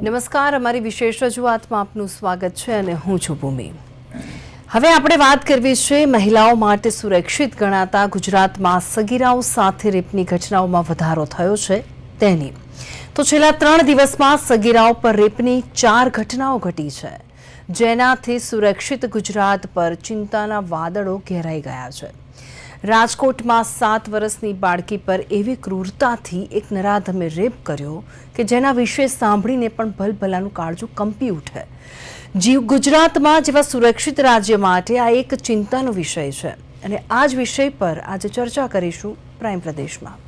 નમસ્કાર, અમારી વિશેષ રજૂઆતમાં આપનું સ્વાગત છે અને હું છું ભૂમિ। હવે આપણે વાત કરવી છે મહિલાઓ માટે સુરક્ષિત ગણાતા ગુજરાતમાં સગીરાઓ સાથે રેપની ઘટનાઓમાં વધારો થયો છે તેની। તો છેલ્લા 3 દિવસમાં સગીરાઓ પર રેપની 4 ઘટનાઓ ઘટી છે, જેનાથી સુરક્ષિત ગુજરાત પર ચિંતાના વાદળો ઘેરાઈ ગયા છે। રાજકોટમાં 7 વર્ષની બાળકી પર એવી ક્રૂરતાથી એક નરાધમે રેપ કર્યો કે જેના વિશે સાંભળીને પણ ભલભલાનું કાળજું કંપી ઉઠે। ગુજરાતમાં જેવા સુરક્ષિત રાજ્ય માટે આ એક ચિંતાનો વિષય છે અને આ જ વિષય પર આજે ચર્ચા કરીશું પ્રાઇમ પ્રદેશમાં।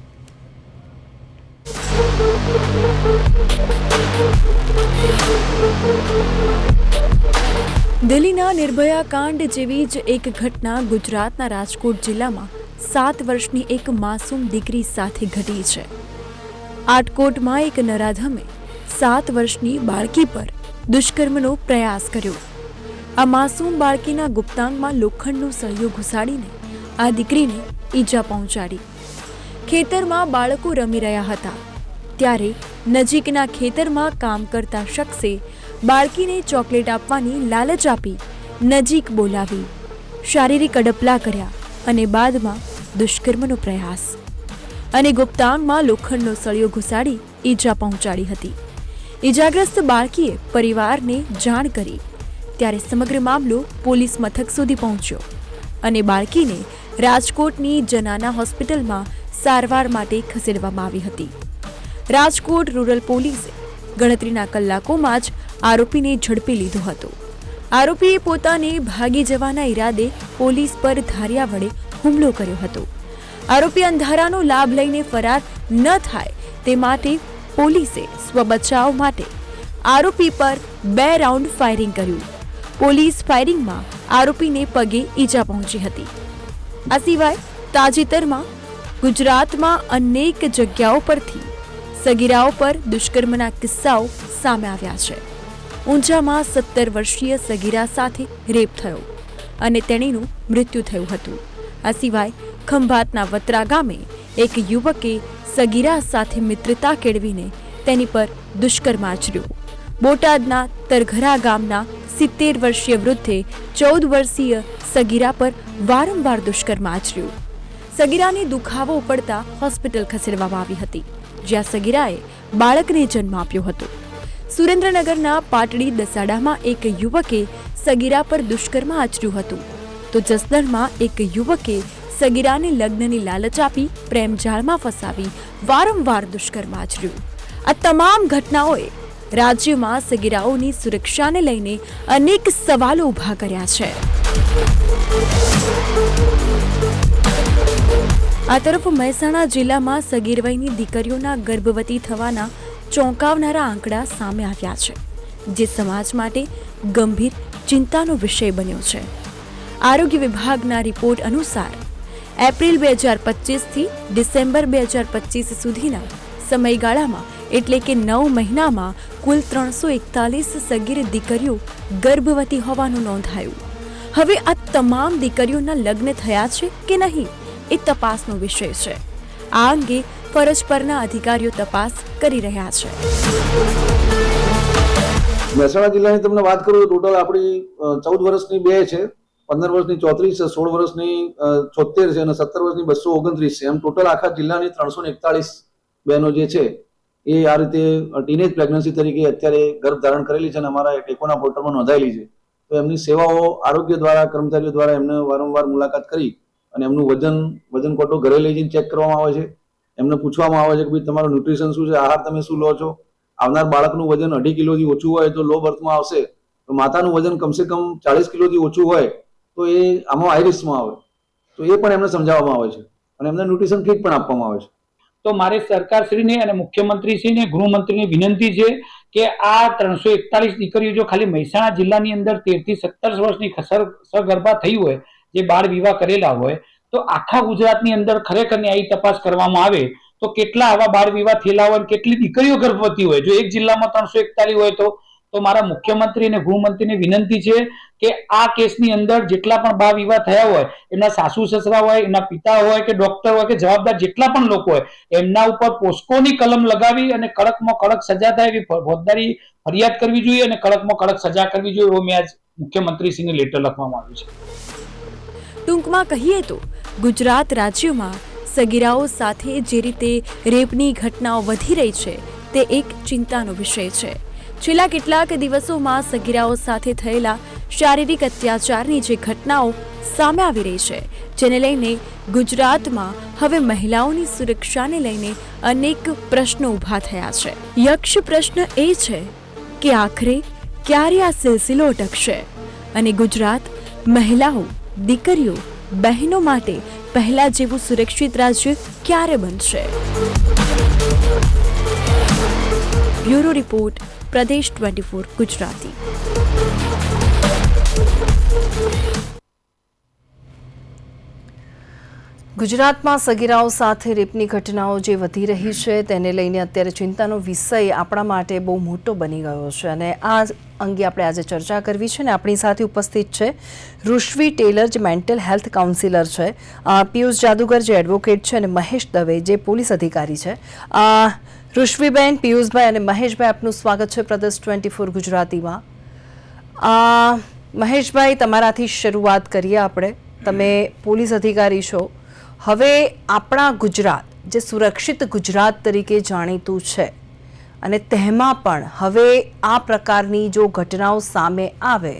દિલ્હીના નિર્ભયા કાંડ જેવી જ એક ઘટના ગુજરાતના રાજકોટ જિલ્લામાં 7 વર્ષની એક માસૂમ દીકરી સાથે ઘટી છે। આટકોટમાં એક નરાધમે 7 વર્ષની બાળકી પર દુષ્કર્મનો પ્રયાસ કર્યો। આ માસૂમ બાળકીના ગુપ્તાંગમાં લોખંડનો સળિયો ઘુસાડીને આ દીકરીને ઈજા પહોંચાડી। ખેતરમાં બાળકો રમી રહ્યા હતા ત્યારે નજીકના ખેતરમાં કામ કરતા શખ્સે બાળકીને ચોકલેટ આપવાની લાલચ આપી નજીક બોલાવી, શારીરિક અડપલા કર્યા અને બાદમાં દુષ્કર્મનો પ્રયાસ અને ગુપ્તાંગમાં લોખંડનો સળિયો ઘુસાડી ઈજા પહોંચાડી હતી। ઈજાગ્રસ્ત બાળકીએ પરિવારને જાણ કરી ત્યારે સમગ્ર મામલો પોલીસ મથક સુધી પહોંચ્યો અને બાળકીને રાજકોટની જનાના હોસ્પિટલમાં સારવાર માટે ખસેડવામાં આવી હતી। રાજકોટ રૂરલ પોલીસે ગણતરીના કલાકોમાં જ આરોપીને ઝડપી લીધો હતો। આરોપીએ પોતાને ભાગી જવાના ઈરાદે પોલીસ પર ધારિયા વડે હુમલો કર્યો હતો। આરોપી અંધારાનો લાભ લઈને ફરાર ન થાય તે માટે પોલીસે સ્વબચાવ માટે આરોપી પર 2 રાઉન્ડ ફાયરિંગ કર્યું। પોલીસ ફાયરિંગમાં આરોપીને પગે ઈજા પહોંચી હતી। આ સિવાય તાજેતરમાં ગુજરાતમાં અનેક જગ્યાઓ પરથી સગીરાઓ પર દુષ્કર્મના કિસ્સાઓ સામે આવ્યા છે। ઊંઝામાં 17 વર્ષીય સગીરા સાથે રેપ થયો અને તેણીનું મૃત્યુ થયું હતું। આ સિવાય ખંભાતના વત્રા ગામે એક યુવકે સગીરા સાથે મિત્રતા કેળવીને તેની પર દુષ્કર્મ આચર્યું। બોટાદના તરઘરા ગામના 70 વર્ષીય વૃદ્ધે 14 વર્ષીય સગીરા પર વારંવાર દુષ્કર્મ આચર્યું। સગીરાને દુખાવો પડતા હોસ્પિટલ ખસેડવામાં આવી હતી, જ્યાં સગીરાએ બાળકને જન્મ આપ્યો હતો। સુરેન્દ્રનગરના પાટડી દસાડામાં એક યુવકે સગીરા પર દુષ્કર્મ આચર્યું હતું, તો જસદણમાં એક યુવકે સગીરાને લગ્નની લાલચ આપી પ્રેમજાળમાં ફસાવી વારંવાર દુષ્કર્મ આચર્યું। આ તમામ ઘટનાઓએ રાજ્યમાં સગીરાઓની સુરક્ષાને લઈને અનેક સવાલો ઊભા કર્યા છે। આ તરફ મહેસાણા જિલ્લામાં સગીર વયની દીકરીઓના ગર્ભવતી થવાના ચોંકાવનારા આંકડા સામે આવ્યા છે, જે સમાજ માટે ગંભીર ચિંતાનો વિષય બન્યો છે। આરોગ્ય વિભાગના રિપોર્ટ અનુસાર એપ્રિલ 2025થી ડિસેમ્બર 2025 સુધીના સમયગાળામાં એટલે કે 9 મહિનામાં કુલ 341 સગીર દીકરીઓ ગર્ભવતી હોવાનું નોંધાયું। હવે આ તમામ દીકરીઓના લગ્ન થયા છે કે નહીં એ તપાસનો વિષય છે। આ અંગે ફરજ પરના અધિકારીઓ તપાસ કરી રહ્યા છે। મહેસાણા જિલ્લાની તમને વાત કરું તો ટોટલ આપણી 14 વર્ષની 2 છે, 15 વર્ષની 34 છે, 16 વર્ષની 76 છે અને 17 વર્ષની 229 છે। એમ ટોટલ આખા જિલ્લાની 341 બહેનો જે છે એ આ રીતે ટીનેજ પ્રેગ્નન્સી તરીકે અત્યારે ગર્ભ ધારણ કરેલી છે અને અમારા ટેકોના પોર્ટલમાં નોંધાયેલી છે। તો એમની સેવાઓ આરોગ્ય દ્વારા કર્મચારીઓ દ્વારા એમને વારંવાર મુલાકાત કરી અને એમનું વજન કોટો ઘરે લઈ જઈને ચેક કરવામાં આવે છે। એમને પૂછવામાં આવે છે કે ભાઈ તમારું ન્યુટ્રિશન શું છે, આહાર તમે શું લો છો। આવનાર બાળકનું વજન 2.5 કિલોથી ઓછું હોય તો લો બર્થમાં આવશે, તો માતાનું વજન કમસે કમ 40 કિલોથી ઓછું હોય તો એ આમાં હાઈ રિસ્કમાં આવે, તો એ પણ એમને સમજાવવામાં આવે છે અને એમને ન્યુટ્રિશન કિટ પણ આપવામાં આવે છે। તો મારે સરકારશ્રીને અને મુખ્યમંત્રીશ્રીને ગૃહમંત્રીની વિનંતી છે કે આ 341 દીકરીઓ જો ખાલી મહેસાણા જિલ્લાની અંદર 13 થી 17 વર્ષની સગર્ભા થઈ હોય, જે બાળ વિવાહ કરેલા હોય, તો આખા ગુજરાતની અંદર ખરેખર ન્યાયી તપાસ કરવામાં આવે તો કેટલા આવા બાળ વિવાહ થયેલા હોય, કેટલી દીકરીઓ ગર્ભવતી હોય। જો એક જિલ્લામાં 341 હોય તો તો મારા મુખ્યમંત્રી અને ગૃહમંત્રીને વિનંતી છે કે આ કેસની અંદર જેટલા પણ બાળ વિવાહ થયા હોય, એમના સાસુ સસરા હોય, એમના પિતા હોય કે ડોક્ટર હોય કે જવાબદાર જેટલા પણ લોકો હોય, એમના ઉપર પોસ્કોની કલમ લગાવી અને કડકમાં કડક સજા થાય એવી ફોજદારી ફરિયાદ કરવી જોઈએ અને કડકમાં કડક સજા કરવી જોઈએ, એવો મેં આજ મુખ્યમંત્રીશ્રીને લેટર લખવામાં આવ્યું છે. ટૂંકમાં કહીએ તો ગુજરાત રાજ્યમાં સગીરાઓ સાથે જે રીતે રેપની ઘટનાઓ વધી રહી છે તે એક ચિંતાનો વિષય છે. છેલ્લા કેટલાક દિવસોમાં સગીરાઓ સાથે થયેલા શારીરિક અત્યાચારની જે ઘટનાઓ સામે આવી રહી છે, જેને લઈને ગુજરાતમાં હવે મહિલાઓની સુરક્ષાને લઈને અનેક પ્રશ્નો ઊભા થયા છે. યક્ષ પ્રશ્ન એ છે કે આખરે ક્યારે આ સિલસિલો અટકશે અને ગુજરાત મહિલાઓ, દીકરીઓ, બહેનો માટે પહેલા જેવું સુરક્ષિત રાજ્ય ક્યારે બનશે? બ્યુરો રિપોર્ટ, પ્રદેશ 24 ગુજરાતી. ગુજરાતમાં સગીરાઓ સાથે રેપની ઘટનાઓ જે વધી રહી છે તેને લઈને અત્યારે ચિંતાનો વિષય આપણા માટે બહુ મોટો બની ગયો છે અને આ અંગે આપણે આજે ચર્ચા કરવી છે. ને આપણી સાથે ઉપસ્થિત છે ઋષવી ટેલર, જે મેન્ટલ હેલ્થ કાઉન્સિલર છે, પિયુષ જાદુગર, જે એડવોકેટ છે, અને મહેશ દવે, જે પોલીસ અધિકારી છે. ઋષવીબેન, પિયુષભાઈ અને મહેશભાઈ, આપનું સ્વાગત છે પ્રદેશ 24 ગુજરાતીમાં. મહેશભાઈ, તમારાથી શરૂઆત કરીએ આપણે. તમે પોલીસ અધિકારી છો. હવે આપણા ગુજરાત, જે સુરક્ષિત ગુજરાત તરીકે જાણીતું છે, અને તેમાં પણ હવે આ પ્રકારની જો ઘટનાઓ સામે આવે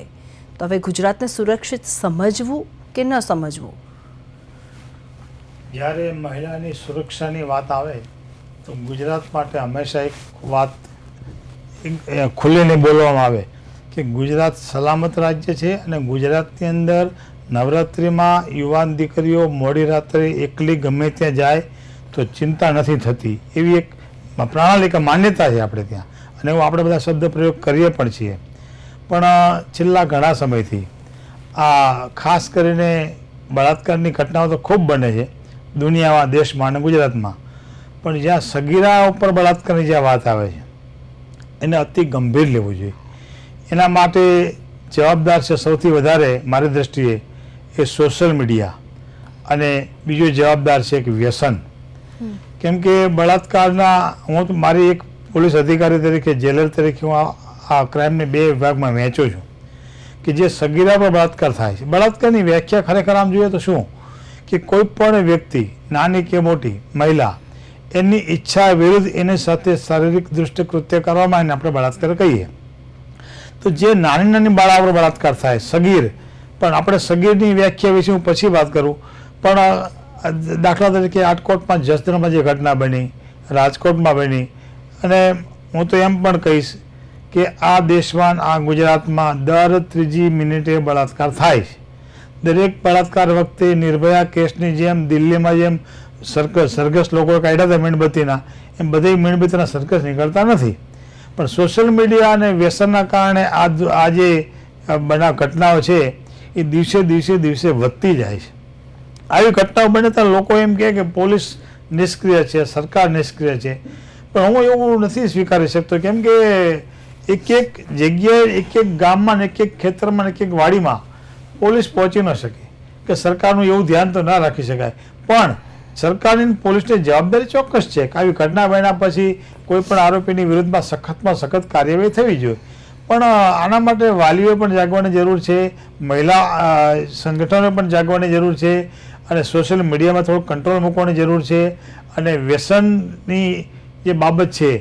તો હવે ગુજરાતને સુરક્ષિત સમજવું કે ન સમજવું? જ્યારે મહિલાની સુરક્ષાની વાત આવે તો ગુજરાત માટે હંમેશા એક વાત ખુલ્લીને બોલવામાં આવે કે ગુજરાત સલામત રાજ્ય છે અને ગુજરાતની અંદર નવરાત્રિમાં યુવાન દીકરીઓ મોડી રાત્રે એકલી ગમે ત્યાં જાય તો ચિંતા નથી થતી, એવી એક પ્રણાલિકા માન્યતા છે આપણે ત્યાં, અને એવું આપણે બધા શબ્દ પ્રયોગ કરીએ પણ છીએ. પણ છેલ્લા ઘણા સમયથી આ ખાસ કરીને બળાત્કારની ઘટનાઓ તો ખૂબ બને છે દુનિયામાં, દેશમાં અને ગુજરાતમાં, પણ જ્યાં સગીરા ઉપર બળાત્કારની જ્યાં વાત આવે છે એને અતિ ગંભીર લેવું જોઈએ. એના માટે જવાબદાર છે સૌથી વધારે મારી દૃષ્ટિએ એ સોશિયલ મીડિયા, અને બીજો જવાબદાર છે એક વ્યસન. કેમ કે બળાત્કારના, હું મારી એક પોલીસ અધિકારી તરીકે, જેલર તરીકે હું આ ક્રાઇમને 2 વિભાગમાં વહેંચું છું કે જે સગીરા પર બળાત્કાર થાય છે. બળાત્કારની વ્યાખ્યા ખરેખર આમ જોઈએ તો શું કે કોઈ પણ વ્યક્તિ, નાની કે મોટી મહિલા, એની ઈચ્છા વિરુદ્ધ એની સાથે શારીરિક દુષ્કૃત્ય કરવામાં એને આપણે બળાત્કાર કહીએ. તો જે નાની નાની બાળા પર બળાત્કાર થાય, સગીર, પણ આપણે સગીરની વ્યાખ્યા વિશે હું પછી વાત કરું, પણ દાખલા તરીકે આટકોટમાં જસદણમાં જે ઘટના બની, રાજકોટમાં બની, અને હું તો એમ પણ કહીશ કે આ દેશમાં, આ ગુજરાતમાં દર 3જી મિનિટે બળાત્કાર થાય છે. દરેક બળાત્કાર વખતે નિર્ભયા કેસની જેમ દિલ્હીમાં જેમ સરઘસ લોકો કાઢ્યા હતા મીણબત્તીના, એમ બધી મીણબત્તીના સરઘસ નીકળતા નથી. પણ સોશિયલ મીડિયા અને વ્યસનના કારણે આ જે ઘટનાઓ છે એ દિવસે વધતી જાય છે. આવી ઘટનાઓ બને ત્યારે લોકો એમ કહે કે પોલીસ નિષ્ક્રિય છે, સરકાર નિષ્ક્રિય છે, પણ હું એવું નથી સ્વીકારી શકતો. કેમ કે એક જગ્યાએ, એક ગામમાં, એક ખેતરમાં, એક વાડીમાં પોલીસ પહોંચી ન શકે કે સરકારનું એવું ધ્યાન તો ના રાખી શકાય. પણ સરકારની પોલીસની જવાબદારી ચોક્કસ છે કે આવી ઘટના બન્યા પછી કોઈ પણ આરોપીની વિરુદ્ધમાં સખતમાં સખત કાર્યવાહી થવી જોઈએ. પણ આના માટે વાલીઓએ પણ જાગવાની જરૂર છે, મહિલા સંગઠનોએ પણ જાગવાની જરૂર છે, અને સોશિયલ મીડિયામાં થોડું કંટ્રોલ મૂકવાની જરૂર છે. અને વ્યસનની જે બાબત છે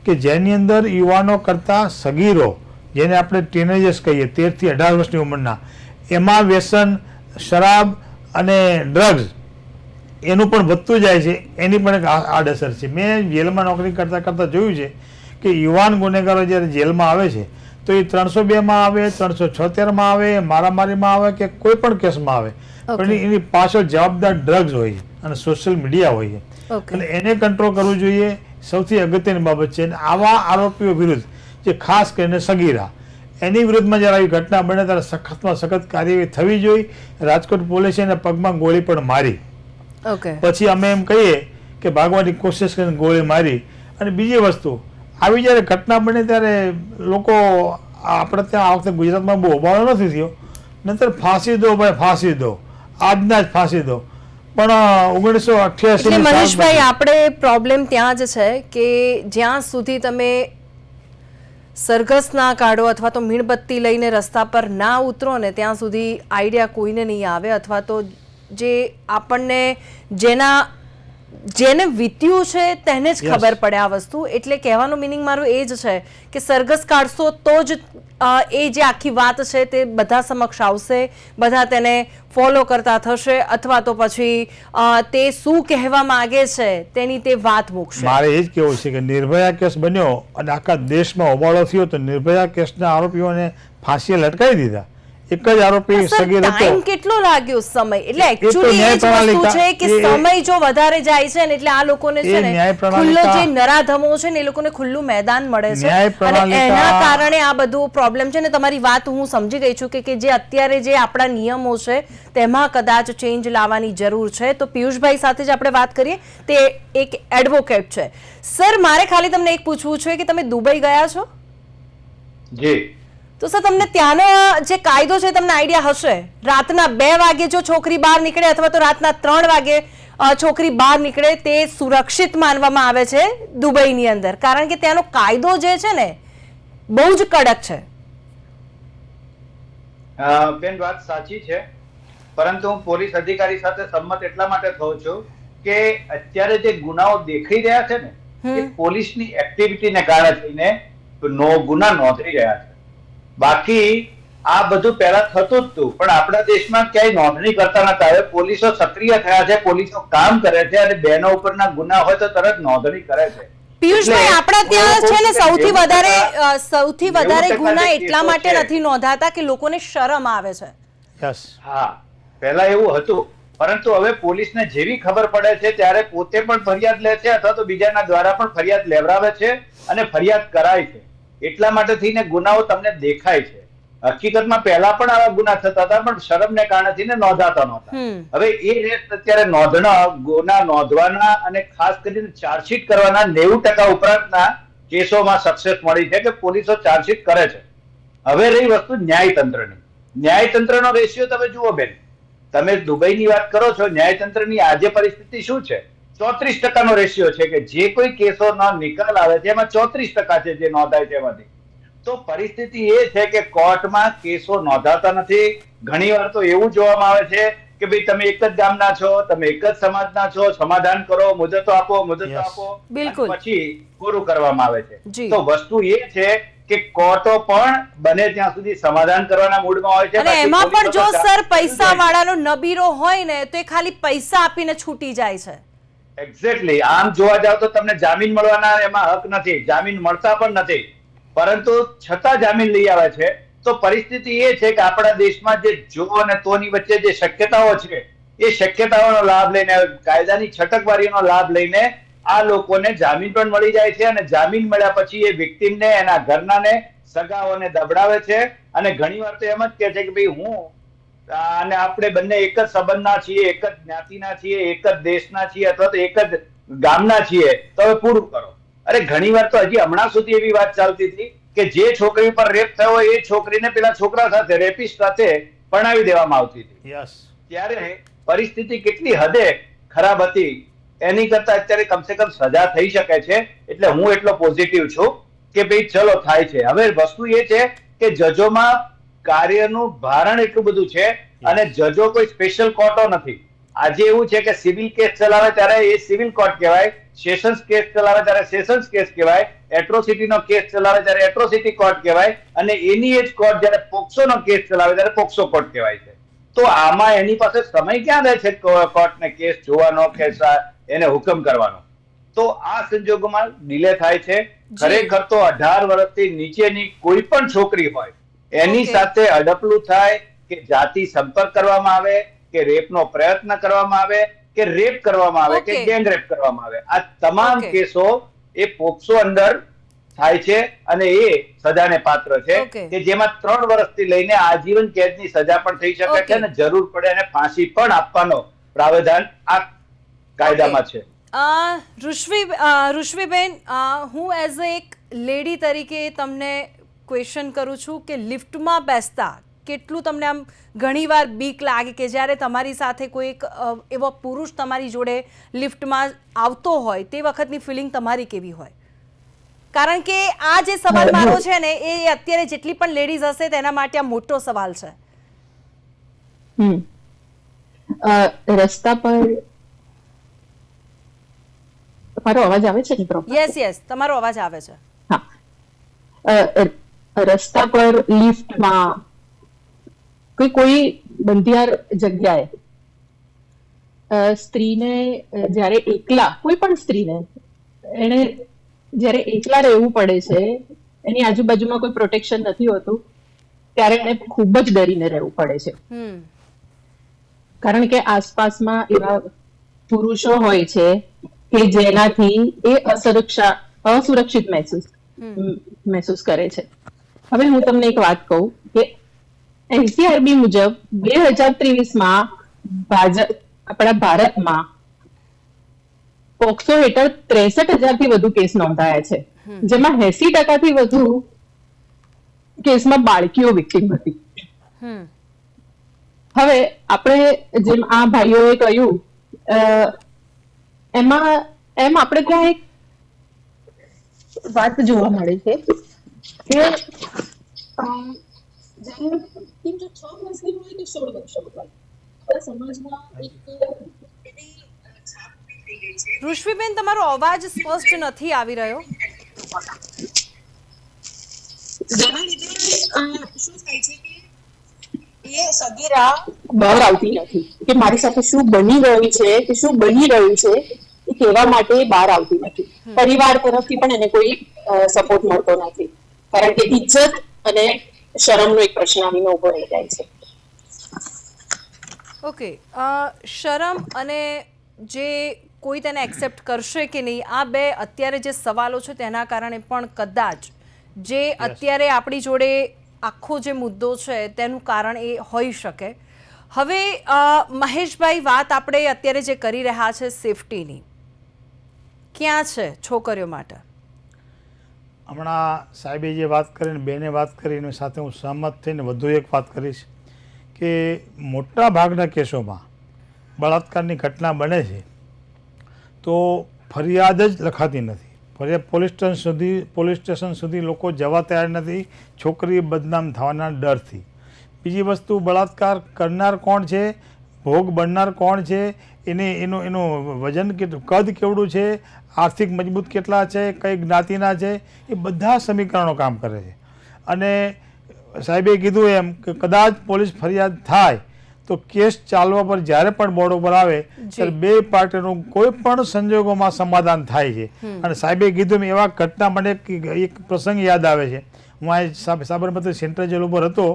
કે જેની અંદર યુવાનો કરતાં સગીરો, જેને આપણે ટીનેજર્સ કહીએ, 13 થી 18 વર્ષની ઉંમરના, એમાં વ્યસન, શરાબ અને ડ્રગ્સ એનું પણ વધતું જાય છે. એની પણ એક આડઅસર છે. મેં જેલમાં નોકરી કરતાં જોયું છે કે યુવાન ગુનેગારો જ્યારે જેલમાં આવે છે તો એ 302માં આવે, 376માં આવે, મારામારીમાં આવે કે કોઈ પણ કેસમાં આવે, પણ એની પાછળ જવાબદાર ડ્રગ્સ હોય છે અને સોશિયલ મીડિયા હોય છે. એટલે એને કંટ્રોલ કરવું જોઈએ, સૌથી અગત્યની બાબત છે. અને આવા આરોપીઓ વિરુદ્ધ, જે ખાસ કરીને સગીરા, એની વિરુદ્ધમાં જ્યારે આવી ઘટના બને ત્યારે સખતમાં સખત કાર્યવાહી થવી જોઈએ. રાજકોટ પોલીસે એને પગમાં ગોળી પણ મારી, પછી અમે એમ કહીએ કે ભાગવાની કોશિશ કરીને ગોળી મારી. અને બીજી વસ્તુ, આવી જ્યારે ઘટના બને ત્યારે લોકો આપણે ત્યાં આ વખતે ગુજરાતમાં બહુ હોબાળો નથી થયો, નહીંતર ફાંસી દો ભાઈ ફાંસી દો, આજના જ ફાંસી દો. પણ 1988 એટલે મનીષભાઈ આપણે પ્રોબ્લેમ ત્યાં જ છે કે જ્યાં સુધી તમે સરઘસ ના કાઢો અથવા તો મીણબત્તી લઈને રસ્તા પર ના ઉતરો ને ત્યાં સુધી આઈડિયા કોઈને નહીં આવે, અથવા તો જે આપણને જેને વીત્યું છે તેને જ ખબર પડે આ વસ્તુ. એટલે કહેવાનો મિનિંગ મારું એ જ છે કે સરઘસ કાઢશો તો જ એ જે આખી વાત છે તે બધા સમક્ષ આવશે, બધા તેને ફોલો કરતા થશે, અથવા તો પછી તે શું કહેવા માંગે છે તેની તે વાત મૂકશે. મારે એ જ કહેવું છે કે નિર્ભયા કેસ બન્યો અને આખા દેશમાં હોબાળો થયો તો નિર્ભયા કેસના આરોપીઓને ફાંસીએ લટકાવી દીધા. એક જ આરોપી સગીર હતો. ટાઈમ કેટલો લાગ્યો સમય? એટલે એકચ્યુઅલી એ જ વસ્તુ છે કે સમય જો વધારે જાય છે ને એટલે આ લોકોને છે ને ખુલ્લો જે નરાધમો છે ને એ લોકોને ખુલ્લું મેદાન મળે છે અને એના કારણે આ બધું પ્રોબ્લેમ છે. ને તમારી વાત હું સમજી ગઈ છું કે જે અત્યારે જે આપણા નિયમો છે તેમાં કદાચ ચેન્જ લાવવાની જરૂર છે. તો પિયુષભાઈ સાથે જ આપણે વાત કરીએ, તે એક એડવોકેટ છે. સર, મારે ખાલી તમને એક પૂછવું છે કે તમે દુબઈ ગયા છો? જી. તો સર, તમને ત્યાંનો જે કાયદો છે તમને આઈડિયા હશે. રાતના 2 વાગે જો છોકરી બહાર નીકળે અથવા તો રાતના 3 વાગે છોકરી બહાર નીકળે તે સુરક્ષિત માનવામાં આવે છે દુબઈની અંદર, કારણ કે ત્યાંનો કાયદો જે છે ને બહુ જ કડક છે. બેન, વાત સાચી છે, પરંતુ હું પોલીસ અધિકારી સાથે સંમત એટલા માટે થઉં છું કે અત્યારે જે ગુનાઓ દેખાઈ રહ્યા છે ને એ પોલીસની એક્ટિવિટીને કારણે થઈને ગુના નોંધી રહ્યા છે. બાકી આ બધું પહેલા થતું જ હતું, પણ આપણા દેશમાં ક્યાંય નોંધણી કરતા નતા. હવે પોલીસો સક્રિય થયા છે, પોલીસો કામ કરે છે અને બહેનો ઉપરના ગુના હોય તો તરત નોંધણી કરે છે. પિયુષભાઈ, આપણા ત્યાં છે ને સૌથી વધારે ગુના એટલા માટે નથી નોંધાતા કે લોકોને શરમ આવે છે. હા, પહેલા એવું હતું, પરંતુ હવે પોલીસને જેવી ખબર પડે છે ત્યારે પોતે પણ ફરિયાદ લે છે અથવા તો બીજાના દ્વારા પણ ફરિયાદ લેવડાવે છે અને ફરિયાદ કરાય છે. એટલા માટે થઈને ગુનાઓ તમને દેખાય છે. હકીકતમાં પહેલા પણ આવા ગુના થતા હતા, પણ શરમને કારણે થઈને નોંધાતા નહોતા. હવે એ રેટ અત્યારે ગુના નોંધવાના અને ખાસ કરીને ચાર્જશીટ કરવાના 90% ઉપરાંતના કેસોમાં સક્સેસ મળી છે કે પોલીસો ચાર્જશીટ કરે છે. હવે રહી વસ્તુ ન્યાયતંત્રની. ન્યાયતંત્રનો રેશિયો તમે જુઓ બેન, તમે દુબઈની વાત કરો છો, ન્યાયતંત્રની આજે પરિસ્થિતિ શું છે? 34% રેશિયો છે કે જે કોઈ કેસોનો નિકાલ આવે છે એમાં 34% છે જે નોંધાય છે એમાંથી. તો પરિસ્થિતિ એ છે કે કોર્ટમાં કેસો નોંધાતા નથી. ઘણી વાર તો એવું જોવામાં આવે છે કે ભાઈ તમે એક જ ગામના છો, તમે એક જ સમાજના છો, સમાધાન કરો, મુદતો આપો, પછી પૂરું કરવામાં આવે છે. તો વસ્તુ એ છે કે કોર્ટો પણ બને ત્યાં સુધી સમાધાન કરવાના મૂડમાં હોય છે. અને એમાં પણ જો સર પૈસા વાળાનો નબીરો હોય ને તો એ ખાલી પૈસા આપીને છૂટી જાય છે. એક્ઝેક્ટલી. આમ જોવા જાવ તો તમને જામીન મળવાના એમાં હક નથી, જામીન મળતા પણ નથી, પરંતુ છતાં જામીન લઈ આવે છે. તો પરિસ્થિતિ એ છે કે આપણા દેશમાં જે જો અને તોની વચ્ચે જે શક્યતાઓ છે એ શક્યતાઓનો લાભ લઈને, કાયદાની છટકબારીનો લાભ લઈને આ લોકોને જામીન પણ મળી જાય છે અને જામીન મળ્યા પછી એ વિક્ટીમને, એના ઘરનાને, સગાઓને દબડાવે છે. અને ઘણી વાર તો એમ જ કહે છે કે ભાઈ હું અને આપણે બંને એક જ સંબંધના છીએ, એક જ જ્ઞાતિના છીએ, એક જ દેશના છીએ અથવા તો એક જ ગામના છીએ, તો હવે પૂરું કરો. અરે ઘણી વાર તો હજી હમણાં સુધી એવી વાત ચાલતી હતી કે જે છોકરી પર રેપ થયો એ છોકરીને પેલા છોકરા સાથે, રેપિસ્ટ સાથે પરણાવી દેવામાં આવતી હતી. ત્યારે પરિસ્થિતિ કેટલી હદે ખરાબ હતી એની કરતા અત્યારે કમસે કમ સજા થઈ શકે છે. એટલે હું એટલો પોઝિટિવ છું કે ભાઈ ચલો થાય છે. હવે વસ્તુ એ છે કે જજોમાં કાર્યનું ભારણ એટલું બધું છે અને જજો કોઈ સ્પેશિયલ કોર્ટો નથી. આજે એવું છે કે સિવિલ કેસ ચલાવે ત્યારે એ સિવિલ કોર્ટ કહેવાય, સેશન્સ કેસ ચલાવે ત્યારે સેશન્સ કેસ કહેવાય, એટ્રોસિટીનો કેસ ચલાવે ત્યારે એટ્રોસિટી કોર્ટ કહેવાય, અને એની એ જ કોર્ટ જ્યારે પોક્સોનો કેસ ચલાવે ત્યારે પોક્સો કોર્ટ કહેવાય છે. તો આમાં એની પાસે સમય ક્યાં રહે છે કોર્ટને કેસ જોવાનો કે એને હુકમ કરવાનો? તો આ સંજોગોમાં ડિલે થાય છે. ખરેખર તો 18 વર્ષથી નીચેની કોઈ પણ છોકરી હોય એની સાથે અડપલું થાય કે જાતિ સંપર્ક કરવામાં આવે કે રેપનો પ્રયત્ન કરવામાં આવે કે રેપ કરવામાં આવે કે ગેંગ રેપ કરવામાં આવે, આ તમામ કેસો એ પોક્સો અંદર થાય છે અને એ સજાને પાત્ર છે કે જેમાં 3 વર્ષથી લઈને આજીવન કેદની સજા પણ થઈ શકે છે અને જરૂર પડે અને ફાંસી પણ આપવાનો પ્રાવધાન આ કાયદામાં છે. ઋષવીબેન, હું એઝ એક લેડી તરીકે તમને ક્વેશ્ચન કરું છું કે લિફ્ટમાં બેસતા કેટલું તમને આમ ઘણીવાર બીક લાગે કે જ્યારે તમારી સાથે કોઈ એક એવો પુરુષ તમારી જોડે લિફ્ટમાં આવતો હોય તે વખતની ફિલિંગ તમારી કેવી હોય? કારણ કે આ જે સવાલ મારો છે ને એ અત્યારે જેટલી પણ લેડીઝ હશે તેના માટે આ મોટો સવાલ છે. રસ્તા પર મારો અવાજ આવે છે ને? યસ, તમારો અવાજ આવે છે. હા, રસ્તા પર લિફ્ટમાં કોઈ બંધિયાર જગ્યાએ સ્ત્રીને જ્યારે એકલા, કોઈ પણ સ્ત્રીને એને જ્યારે એકલા રહેવું પડે છે, એની આજુબાજુમાં કોઈ પ્રોટેક્શન નથી હોતું, ત્યારે એને ખૂબ જ ડરીને રહેવું પડે છે. કારણ કે આસપાસમાં એવા પુરુષો હોય છે કે જેનાથી એ અસુરક્ષિત મહેસૂસ કરે છે. હવે હું તમને એક વાત કહું કે NCRB મુજબ 2023માં આપણા ભારતમાં પોક્સો હેઠળ 63,000 થી વધુ કેસ નોંધાયા છે, જેમાં 80% થી વધુ કેસમાં બાળકીઓ વિક્ટિમ હતી. હવે આપણે જેમ આ ભાઈઓએ કહ્યું એમ આપણે ત્યાં એક વાત જોવા મળે છે કે જો 6 વર્ષની હોય કે 16 વર્ષની હોય, સમાજમાં એક ઋષિબેન, તમારો અવાજ સ્પષ્ટ નથી આવી રહ્યો. જેના લીધે શું થાય છે કે એ સગીરા બહાર આવતી નથી કે મારી સાથે શું બની રહ્યું છે કે શું બની રહ્યું છે એ કહેવા માટે બહાર આવતી નથી. પરિવાર તરફથી પણ એને કોઈ સપોર્ટ મળતો નથી, કારણ કે ઇજ્જત અને શરમનો એક પ્રશ્ન આવીને ઉભો રહી જાય છે. ઓકે, શરમ અને જે કોઈ તેને એક્સેપ્ટ કરશે કે નહીં, આ બે અત્યારે જે સવાલો છે તેના કારણે પણ કદાચ જે અત્યારે આપણી જોડે આખો જે મુદ્દો છે તેનું કારણ એ હોઈ શકે. હવે મહેશભાઈ, વાત આપણે અત્યારે જે કરી રહ્યા છે સેફટીની, ક્યાં છે છોકરીઓ માટે? હમણાં સાહેબે જે વાત કરીને, બેને વાત કરી, એની સાથે હું સહમત થઈને વધુ એક વાત કરીશ કે મોટા ભાગના કેસોમાં બળાત્કારની ઘટના બને છે તો ફરિયાદ જ લખાતી નથી. પોલીસ સ્ટેશન સુધી લોકો જવા તૈયાર નથી, છોકરી બદનામ થવાના ડરથી. બીજી વસ્તુ, બળાત્કાર કરનાર કોણ છે, ભોગ બનનાર કોણ છે, એનું વજન કદ કેવડું છે, આર્થિક મજબૂત કેટલા છે, કઈ જ્ઞાતિના છે, એ બધા સમીકરણો કામ કરે છે. અને સાહેબે કીધું એમ કે કદાચ પોલીસ ફરિયાદ થાય તો કેસ ચાલવા પર જ્યારે પણ બોર્ડ ઉપર આવે ત્યારે બે પાર્ટીનું કોઈ પણ સંજોગોમાં સમાધાન થાય છે. અને સાહેબે કીધું એવા ઘટના મને એક પ્રસંગ યાદ આવે છે. હું આ સાબરમતી સેન્ટ્રલ જેલ ઉપર હતો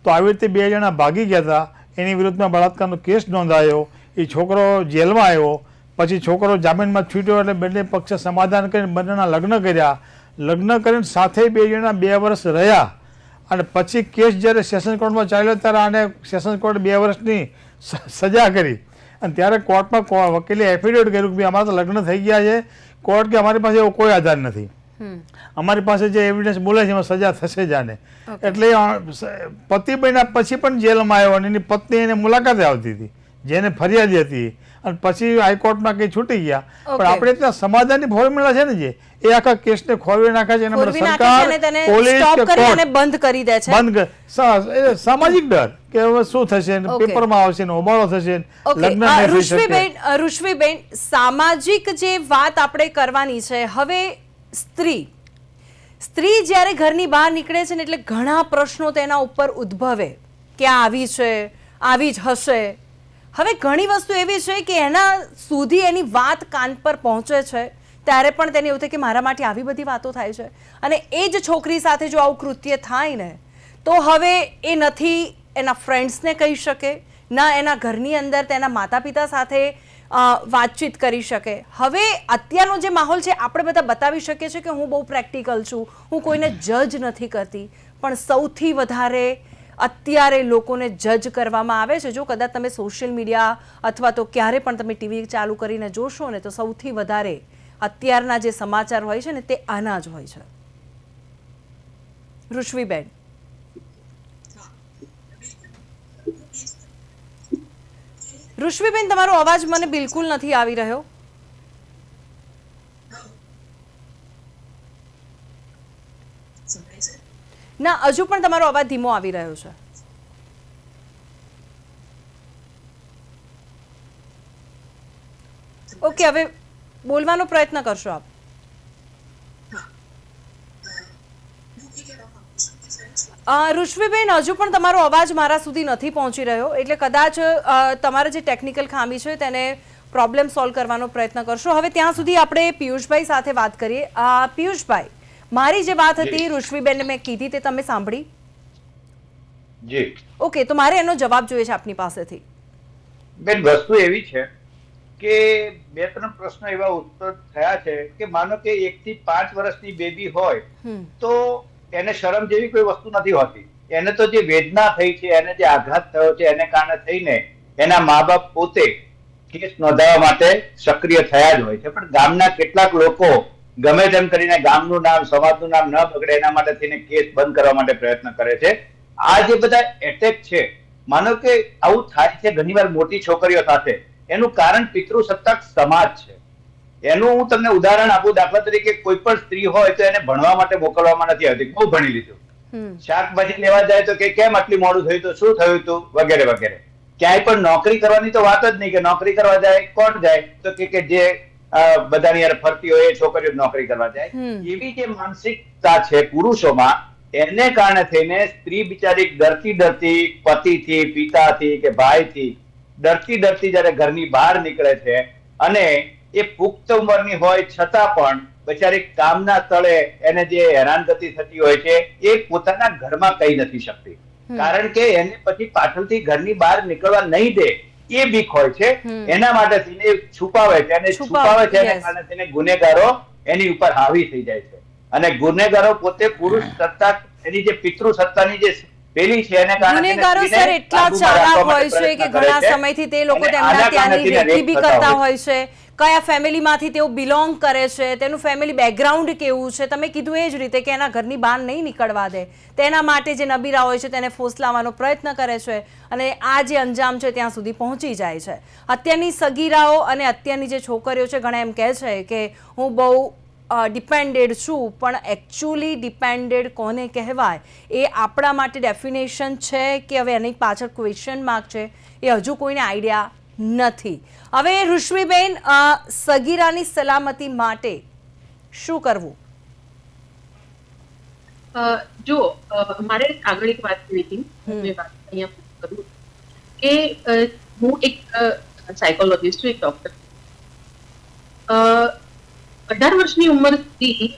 તો આવી રીતે 2 જણા ભાગી ગયા હતા, એની વિરુદ્ધમાં બળાત્કારનો કેસ નોંધાયો, એ છોકરો જેલમાં આવ્યો, પછી છોકરો જામીનમાં છૂટ્યો એટલે બંને પક્ષે સમાધાન કરીને બંનેના લગ્ન કર્યા. લગ્ન કરીને સાથે 2 જણા 2 વર્ષ રહ્યા અને પછી કેસ જ્યારે સેશન કોર્ટમાં ચાલ્યો ત્યારે આને સેશન કોર્ટ 2 વર્ષની સજા કરી. અને ત્યારે કોર્ટમાં વકીલે એફિડેવિટ કર્યું કે ભાઈ અમારા તો લગ્ન થઈ ગયા છે. કોર્ટ કે અમારી પાસે એવો કોઈ આધાર નથી, અમારી પાસે જે એવિડન્સ બોલે છે એમાં સજા થશે જ આને. એટલે પતિ બન્યા પછી પણ જેલમાં આવ્યો અને એની પત્ની એને મુલાકાતે આવતી હતી, જેને ફરિયાદી હતી, અને પછી હાઈકોર્ટમાં કંઈ છૂટી ગયા. પણ આપણે ત્યાં સમાધાનની ફોર્મ્યુલા છે ને જે એ આખા કેસને ખોરવી નાખે છે. સરકાર, પોલીસ, બંધ કરી દે છે. સામાજિક ડર કે હવે શું થશે, પેપરમાં આવશે ને હોબાળો થશે, લગ્ન નહીં થઈ શકે. ઋષિબેન, સામાજિક જે વાત આપણે કરવાની છે, હવે સ્ત્રી જ્યારે ઘરની બહાર નીકળે છે ને એટલે ઘણા પ્રશ્નો તેના ઉપર ઉદ્ભવે કે આ આવી છે, આવી જ હશે. હવે ઘણી વસ્તુ એવી છે કે એના સુધી એની વાત કાન પર પહોંચે છે ત્યારે પણ તેને એવું થાય કે મારા માટે આવી બધી વાતો થાય છે. અને એ જ છોકરી સાથે જો આવું કૃત્ય થાય ને તો હવે એ નથી એના ફ્રેન્ડ્સને કહી શકે, ના એના ઘરની અંદર તેના માતા પિતા સાથે વાતચીત કરી શકે. હવે અત્યારનો જે માહોલ છે આપણે બધા બતાવી શકીએ છીએ કે હું બહુ પ્રેક્ટિકલ છું, હું કોઈને જજ નથી કરતી, પણ સૌથી વધારે અત્યારે લોકોને જજ કરવામાં આવે છે. જો કદાચ તમે સોશિયલ મીડિયા અથવા તો ક્યારે પણ તમે ટીવી ચાલુ કરીને જોશો ને તો સૌથી વધારે અત્યારના જે સમાચાર હોય છે ને તે આના જ હોય છે. ઋષવીબેન, ઋષવીબેન તમારો અવાજ મને બિલકુલ નથી આવી રહ્યો. ના, હજુ પણ તમારો અવાજ ધીમો આવી રહ્યો છે. ઓકે, હવે બોલવાનો પ્રયત્ન કરશો આપ. ઋષવીબેન, હજુ પણ તમારો અવાજ મારા સુધી નથી પહોંચી રહ્યો, એટલે કદાચ તમારા જે ટેકનિકલ ખામી છે તેને પ્રોબ્લેમ સોલ્વ કરવાનો પ્રયત્ન કરશો. હવે ત્યાં સુધી આપણે પિયુષભાઈ સાથે વાત કરીએ. પિયુષભાઈ, મારી જે વાત હતી ઋષવીબેનને મેં કીધી તે તમે સાંભળી? જી. ઓકે, તો મારે એનો જવાબ જોઈએ છે આપની પાસેથી. બેન, વસ્તુ એવી છે કે 2-3 પ્રશ્નો એવા ઉત્પન્ન થયા છે કે માનો કે 1 થી 5 વર્ષની બેબી હોય તો એને શરમ જેવી કોઈ વસ્તુ નથી હોતી. એને તો જે વેદના થઈ છે, એને જે આઘાત થયો છે, એને કારણે થઈને એના મા બાપ પોતે કેસ નોંધાવવા માટે સક્રિય થયા જ હોય છે. પણ ગામના કેટલાક લોકો ગમે તેમ કરીને ગામનું નામ, સમાજનું નામ ન બગડે એના માટે થઈને કેસ બંધ કરવા માટે પ્રયત્ન કરે છે. આ જે બધા એટેક છે, માનો કે આવું થાય છે ઘણીવાર મોટી છોકરીઓ સાથે, એનું કારણ પિતૃસત્તાક સમાજ છે. એનું હું તમને ઉદાહરણ આપું. દાખલા તરીકે કોઈ પણ સ્ત્રી હોય તો એને ભણવા માટે મોકલવામાં નથી આવતી. બહુ ભણી લીધું, શાકભાજી લેવા જાય તો કે કેમ આટલી મોડું થયું, તો શું થયું તું, વગેરે વગેરે. ક્યાંય પણ નોકરી કરવાની તો વાત જ નહીં, કે નોકરી કરવા જાય કોણ જાય, તો કે જે બધાની યાર ફરતી હોય એ છોકરીઓ નોકરી કરવા જાય. એવી જે માનસિકતા છે પુરુષોમાં, એને કારણે થઈને સ્ત્રી બિચારી ડરતી પતિથી, પિતાથી કે ભાઈથી ડરતી જયારે ઘરની બહાર નીકળે છે, અને એ પુખ્ત ઉંમરની હોય છતાં પણ બિચારી કામના સ્થળે એને જે હેરાનગતિ થતી હોય છે એ પોતાના ઘરમાં કહી નથી શકતી. કારણ કે એને પછી પાછળથી ઘરની બહાર નીકળવા નહીં દે એ બીક હોય છે. એના માટે થઈને છુપાવે છે, અને છુપાવે છે એને કારણે થઈને ગુનેગારો એની ઉપર હાવી થઈ જાય છે. અને ગુનેગારો પોતે પુરુષ સત્તા, એની જે પિતૃ સત્તાની જે પેલી છે એને કારણે ગુનેગારો સર એટલા ચાલાક હોય છે કે ઘણા સમયથી તે લોકો તેમના ત્યાંની રેકી બી કરતા હોય છે. કયા ફેમિલીમાંથી તેઓ બિલોંગ કરે છે, તેનું ફેમિલી બેકગ્રાઉન્ડ કેવું છે, તમે કીધું એ જ રીતે કે એના ઘરની બહાર નહીં નીકળવા દે, તેના માટે જે નબીરા હોય છે તેને ફોસલાવવાનો પ્રયત્ન કરે છે, અને આ જે અંજામ છે ત્યાં સુધી પહોંચી જાય છે. અત્યારની સગીરાઓ અને અત્યારની જે છોકરીઓ છે, ઘણા એમ કહે છે કે હું બહુ ડિપેન્ડેડ છું, પણ એકચ્યુઅલી ડિપેન્ડેડ કોને કહેવાય એ આપણા માટે ડેફિનેશન છે કે હવે એની પાછળ ક્વેશ્ચન માર્ક છે, એ હજુ કોઈને આઈડિયા નથી. હવે ઋષવીબેન, સગીરાની સલામતી માટે શું કરવું? જો મારે આગળ એક વાત કરી હતી, મેં વાત અહીંયા કરું કે હું એક સાયકોલોજીસ્ટ છું, એક ડોક્ટર. 18 વર્ષની ઉંમર સુધી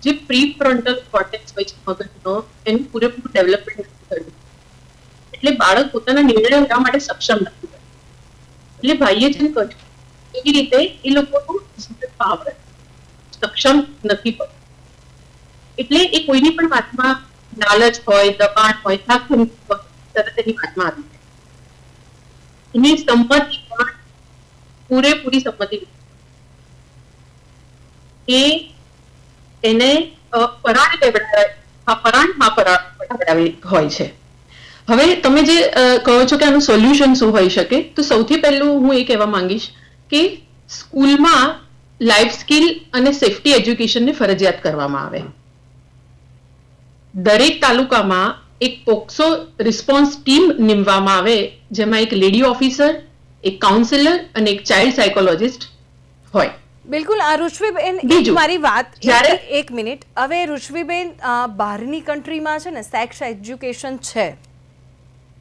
જે પ્રી ફ્રન્ટલ કોર્ટેક્સ હોય છે મગજનો, એનું પૂરેપૂરું ડેવલપમેન્ટ નથી થયું. એટલે બાળક પોતાના નિર્ણય લેવા માટે સક્ષમ નથી. એટલે ભાઈએ જેમ કહ્યું એવી રીતે એ લોકોનું પાવર સક્ષમ નથી હોતું. એટલે એ કોઈની પણ વાતમાં લાલચ હોય, દબાણ હોય, તરત એની વાતમાં આવી જાય. એની સંમતિ પણ પૂરેપૂરી સંમતિ એ એને પરાણ પરાવડાવી હોય છે. હવે તમે જે કહો છો કે આનું સોલ્યુશન શું હોઈ શકે, તો સૌથી પહેલું હું એ કહેવા માંગીશ કે સ્કૂલમાં લાઈફ સ્કિલ અને સેફટી એજ્યુકેશનને ફરજિયાત કરવામાં આવે. દરેક તાલુકામાં એક પોક્સો રિસ્પોન્સ ટીમ નીમવામાં આવે, જેમાં એક લેડી ઓફિસર, એક કાઉન્સિલર અને એક ચાઇલ્ડ સાયકોલોજીસ્ટ હોય. બિલકુલ. ઋષવીબેન, મારી વાત એક મિનિટ. હવે ઋષવીબેન, બહારની કન્ટ્રીમાં છે ને સેક્સ એજ્યુકેશન છે.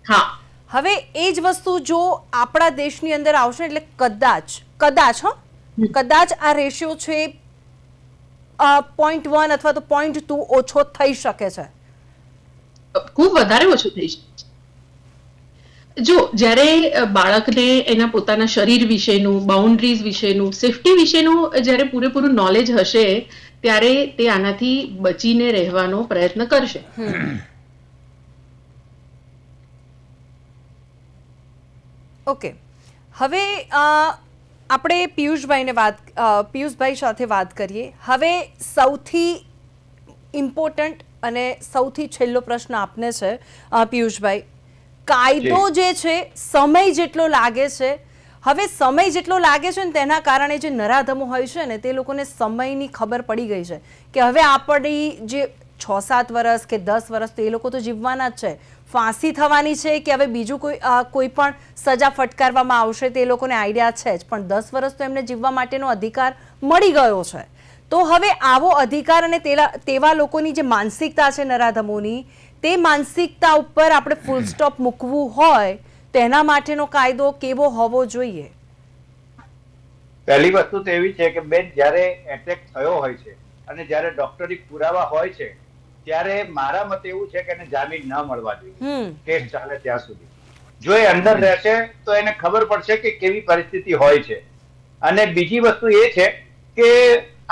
હા. હવે એ જ વસ્તુ જો આપણા દેશની અંદર આવશે એટલે કદાચ આ રેશિયો છે 0.1 અથવા તો 0.2 ઓછો થઈ શકે છે. ખૂબ વધારે ઓછું થઈ શકે. જો જ્યારે બાળકને એના પોતાના શરીર વિશેનું, બાઉન્ડ્રીઝ વિશેનું, સેફટી વિશેનું જ્યારે પૂરેપૂરું નોલેજ હશે, ત્યારે તે આનાથી બચીને રહેવાનો પ્રયત્ન કરશે. ઓકે, હવે આપણે પિયુષભાઈ સાથે વાત કરીએ. હવે સૌથી ઇમ્પોર્ટન્ટ અને સૌથી છેલ્લો પ્રશ્ન આપને છે પિયુષભાઈ, કાયદો જે છે સમય જેટલો લાગે છે, હવે સમય જેટલો લાગે છે ને તેના કારણે જે નરાધમો હોય છે ને તે લોકોને સમયની ખબર પડી ગઈ છે કે હવે આપણી જે 6-7 વર્ષ કે 10 વર્ષ તો એ લોકો તો જીવવાના જ છે, ફાંસી થવાની છે કે હવે બીજું કોઈ પણ સજા ફટકારવામાં આવશે તે લોકોને આઈડિયા છે જ, પણ 10 વર્ષ તો એમને જીવવા માટેનો અધિકાર મળી ગયો છે. તો હવે આવો અધિકાર અને તેવા લોકોની જે માનસિકતા છે નરાધમોની, તે માનસિકતા ઉપર આપણે ફૂલ સ્ટોપ મૂકવું હોય તેના માટેનો કાયદો કેવો હોવો જોઈએ? પહેલી વસ્તુ તો એવી છે કે બેન, જ્યારે એટેક થયો હોય છે અને જ્યારે ડોક્ટરી પુરાવા હોય છે ત્યારે મારા મતે એવું છે કે એને જામીન ન મળવા જોઈએ કેસ ચાલે ત્યાં સુધી. જો એ અંદર રહેશે તો એને ખબર પડશે કે કેવી પરિસ્થિતિ હોય છે. અને બીજી વસ્તુ એ છે કે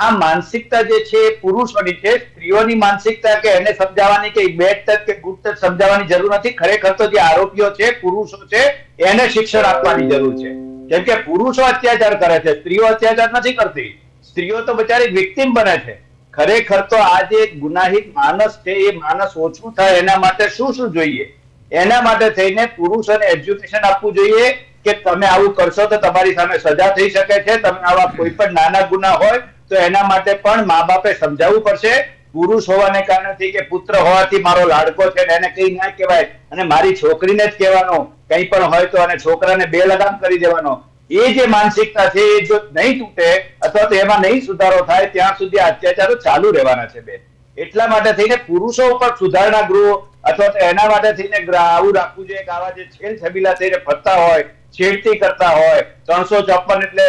આ માનસિકતા જે છે એ પુરુષોની છે, સ્ત્રીઓની માનસિકતા કે એને સમજાવવાની કે બેડ ટચ કે ગુડ ટચ સમજાવવાની જરૂર નથી. ખરેખર તો જે આરોપીઓ છે, પુરુષો છે, એને શિક્ષણ આપવાની જરૂર છે. કેમ કે પુરુષો અત્યાચાર કરે છે, સ્ત્રીઓ અત્યાચાર નથી કરતી. સ્ત્રીઓ તો બચારી વિક્ટિમ બને છે. ખરેખર તો આ જે ગુનાહિત માણસ છે એ માણસ ઓછું થાય એના માટે શું જોઈએ? એના માટે થઈને પુરુષોને એજ્યુકેશન આપવું જોઈએ કે તમે આવું કરશો તો તમારી સામે સજા થઈ શકે છે. તમે આવા કોઈ પણ નાના ગુના હોય તો એના માટે પણ મા બાપે સમજાવવું પડશે. પુરુષ હોવાને કારણથી કે પુત્ર હોવાથી મારો લાડકો છે એને કઈ ના કહેવાય અને મારી છોકરીને જ કહેવાનો, કંઈ પણ હોય તો અને છોકરાને બે લગામ કરી દેવાનો. એ જે માનસિકતા છે એ જો નહીં તૂટે અથવા તો એમાં નહીં સુધારો થાય ત્યાં સુધી અત્યાચારો ચાલુ રહેવાના છે બેન. એટલા માટે થઈને પુરુષો ઉપર સુધારણા ગૃહ અથવા તો એના માટે થઈને આવું રાખવું જોઈએ કે આવા જે છેલ છબીલા થઈને ફરતા હોય, છેડતી કરતા હોય, 354 એટલે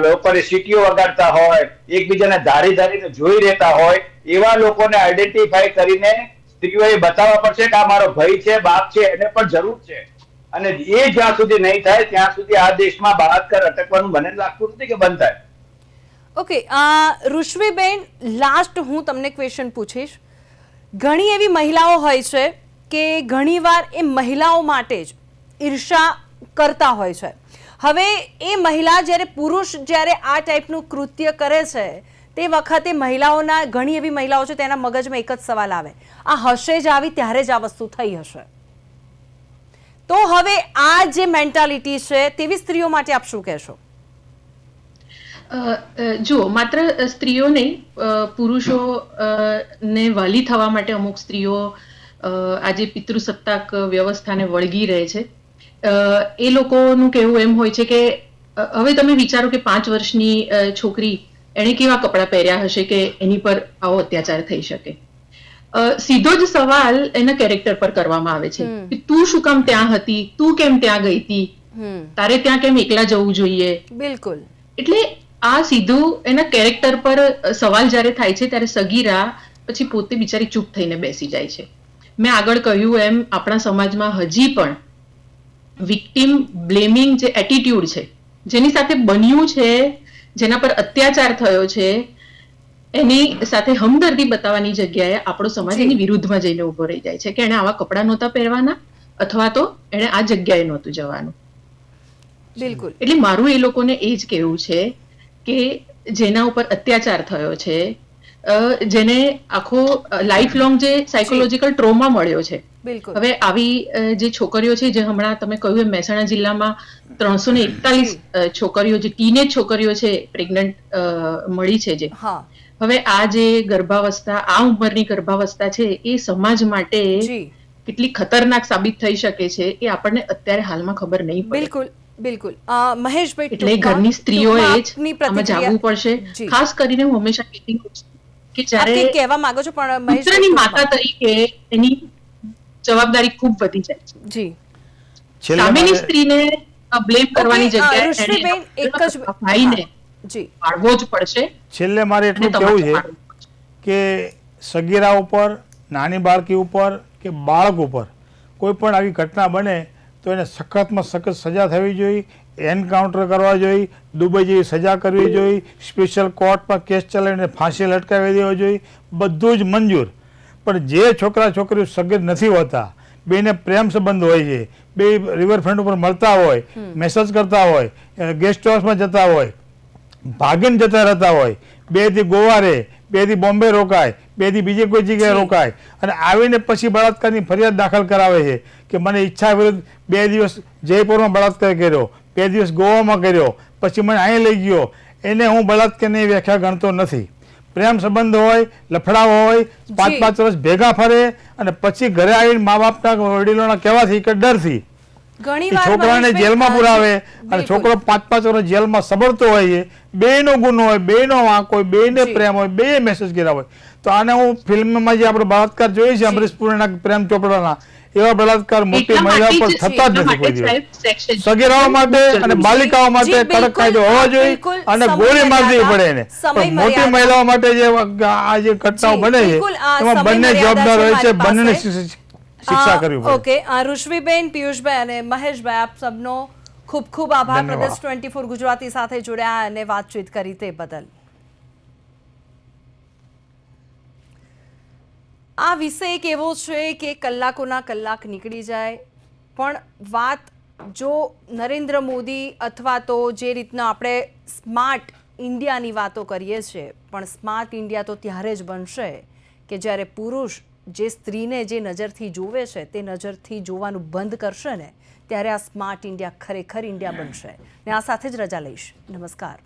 લોકોને સીટીઓ વગાડતા હોય, એકબીજાને ધારીને જોઈ રહેતા હોય, એવા લોકોને આઈડેન્ટિફાઈ કરીને સ્ત્રીઓએ બતાવવા પડશે કે આ મારો ભાઈ છે, બાપ છે, એને પણ જરૂર છે. અને એ જ્યાં સુધી નહીં થાય ત્યાં સુધી આ દેશમાં બળાત્કાર અટકવાનું મને લાગતું નથી કે બંધ થાય. ઓકે, ઋષવીબેન, લાસ્ટ હું તમને ક્વેશ્ચન પૂછીશ. ઘણી એવી મહિલાઓ હોય છે કે ઘણીવાર એ મહિલાઓ માટે જ ઈર્ષા કરતા હોય છે. હવે એ મહિલા જ્યારે આ ટાઈપનું કૃત્ય કરે છે તે વખતે મહિલાઓના, ઘણી એવી મહિલાઓ છે તેના મગજમાં એક જ સવાલ આવે, આ હશે જ આવી ત્યારે જ આ વસ્તુ થઈ હશે. તો હવે આ જે મેન્ટાલિટી છે તેવી સ્ત્રીઓ માટે આપ શું કહેશો? જો માત્ર સ્ત્રીઓ નહીં, પુરુષો ને વાલી થવા માટે અમુક સ્ત્રીઓ આજે પિતૃસત્તાક વ્યવસ્થાને વળગી રહે છે. એ લોકોનું કહેવું એમ હોય છે કે હવે તમે વિચારો કે 5 વર્ષની છોકરી એણે કેવા કપડાં પહેર્યા હશે કે એની પર આવો અત્યાચાર થઈ શકે. સીધો જ સવાલ એના કેરેક્ટર પર કરવામાં આવે છે કે તું શું કામ ત્યાં હતી, તું કેમ ત્યાં ગઈ હતી, તારે ત્યાં કેમ એકલા જવું જોઈએ. બિલકુલ. એટલે આ સીધું એના કેરેક્ટર પર સવાલ જ્યારે થાય છે ત્યારે સગીરા પછી પોતે બિચારી ચૂપ થઈને બેસી જાય છે. મેં આગળ કહ્યું એમ આપણા સમાજમાં હજી પણ વિક્ટિમ બ્લેમિંગ જે એટીટ્યુડ છે, જેની સાથે બન્યું છે, જેના પર અત્યાચાર થયો છે, એની સાથે હમદર્દી બતાવવાની જગ્યાએ આપણો સમાજ એની વિરુદ્ધમાં જઈને ઉભો રહી જાય છે કે એને આવા કપડાં નહોતા પહેરવાના અથવા તો એને આ જગ્યાએ નહોતું જવાનું. બિલકુલ. એટલે મારું એ લોકોને એ જ કહેવું છે કે જેના ઉપર અત્યાચાર થયો છે, જેને આખો લાઈફ લોંગ જે સાયકોલોજીકલ ટ્રોમા મળ્યો છે. હવે આવી જે છોકરીઓ છે, જે હમણાં તમે કહ્યું એમ મહેસાણા જિલ્લામાં 341 છોકરીઓ, જે ટીનેજ છોકરીઓ છે પ્રેગ્નન્ટ મળી છે. જે હવે આ જે ગર્ભાવસ્થા, આ ઉંમરની ગર્ભાવસ્થા છે એ સમાજ માટે કેટલી ખતરનાક સાબિત થઈ શકે છે એ આપણને અત્યારે હાલમાં ખબર નહીં પડે. બિલકુલ બિલકુલ. મહેશભાઈ, એટલે ઘરની સ્ત્રીઓએ જ આમાં જાગવું પડશે. ખાસ કરીને હું હંમેશા કહેતી હોઉં કે જ્યારે કહેવા માંગો છો પણ પુત્રની માતા તરીકે એની જવાબદારી ખૂબ વધી જાય છે. જી. સામેની સ્ત્રીને બ્લેમ કરવાની જગ્યાએ એક જ ભાઈને પાડવો જ પડશે. છેલ્લે મારે એટલું કહેવું છે કે સગીરા ઉપર, નાની બાળકી ઉપર કે બાળક ઉપર કોઈ પણ આવી ઘટના બને તો એને સખતમાં સખત સજા થવી જોઈએ, એન્કાઉન્ટર કરવા જોઈએ, દુબઈ જેવી સજા કરવી જોઈએ, સ્પેશિયલ કોર્ટમાં કેસ ચલાવીને ફાંસી લટકાવી દેવો જોઈએ, બધું જ મંજૂર. પણ જે છોકરા છોકરીઓ સગીર નથી હોતા, બેને પ્રેમ સંબંધ હોય છે, બે રિવરફ્રન્ટ ઉપર મળતા હોય, મેસેજ કરતા હોય, ગેસ્ટ હાઉસમાં જતા હોય, ભાગીને જતા રહેતા હોય, બેથી ગોવારે, 2 દી બોમ્બે રોકાય, 2 દી બીજે કોઈ જગ્યાએ રોકાય અને આવીને પછી બળાત્કારની ફરિયાદ દાખલ કરાવે છે કે મને ઈચ્છા વિરુદ્ધ 2 દિવસ જયપુરમાં બળાત્કાર કર્યો, 2 દિવસ ગોવામાં કર્યો, પછી મને અહીં લઈ ગયો, એને હું બળાત્કારની વ્યાખ્યા ગણતો નથી. પ્રેમ સંબંધ હોય, લફડા હોય, 5-5 વર્ષ ભેગા ફરે અને પછી ઘરે આવીને મા બાપના વડીલોના કહેવાથી કે ડરથી છોકરાને જેલમાં પુરાવે અને છોકરો 5-5 વર્ષ જેલમાં સબળતો હોય છે. બેયનો ગુનો હોય, બેયનો વાંક હોય, બેયને પ્રેમ હોય, બેય મેસેજ કર્યા હોય. તો આને હું ફિલ્મમાં જે આપણે બળાત્કાર જોઈએ છે અમરીશ પુરીના, પ્રેમ ચોપડાના, એવા બળાત્કાર મોટી મહિલા પર થતા જ નથી કોઈ દિવસ. સગીરાઓ માટે અને બાલિકાઓ માટે કડક કાયદો હોવો જોઈએ અને ગોળી મારવી પડે એને. પણ મોટી મહિલાઓ માટે જે આ જે ઘટનાઓ બને છે એમાં બંને જવાબદાર હોય છે, બંનેને શિક્ષા કરવી પડે. ઓકે, ઋષભીબેન, પિયુષભાઈ અને મહેશભાઈ, આપ સબનો ખૂબ ખૂબ આભાર પ્રદેશ 24 ગુજરાતી સાથે જોડ્યા અને વાતચીત કરી તે બદલ. આ વિષય એક એવો છે કે કલાકોના કલાક નીકળી જાય, પણ વાત જો નરેન્દ્ર મોદી અથવા તો જે રીતના આપણે સ્માર્ટ ઇન્ડિયાની વાતો કરીએ છીએ, પણ સ્માર્ટ ઇન્ડિયા તો ત્યારે જ બનશે કે જ્યારે પુરુષ જે સ્ત્રીને જે નજરથી જોવે છે તે નજરથી જોવાનું બંધ કરશે ને, ત્યારે આ સ્માર્ટ ઇન્ડિયા ખરેખર ઇન્ડિયા બનશે. ને આ સાથે જ રજા લઈશ. નમસ્કાર.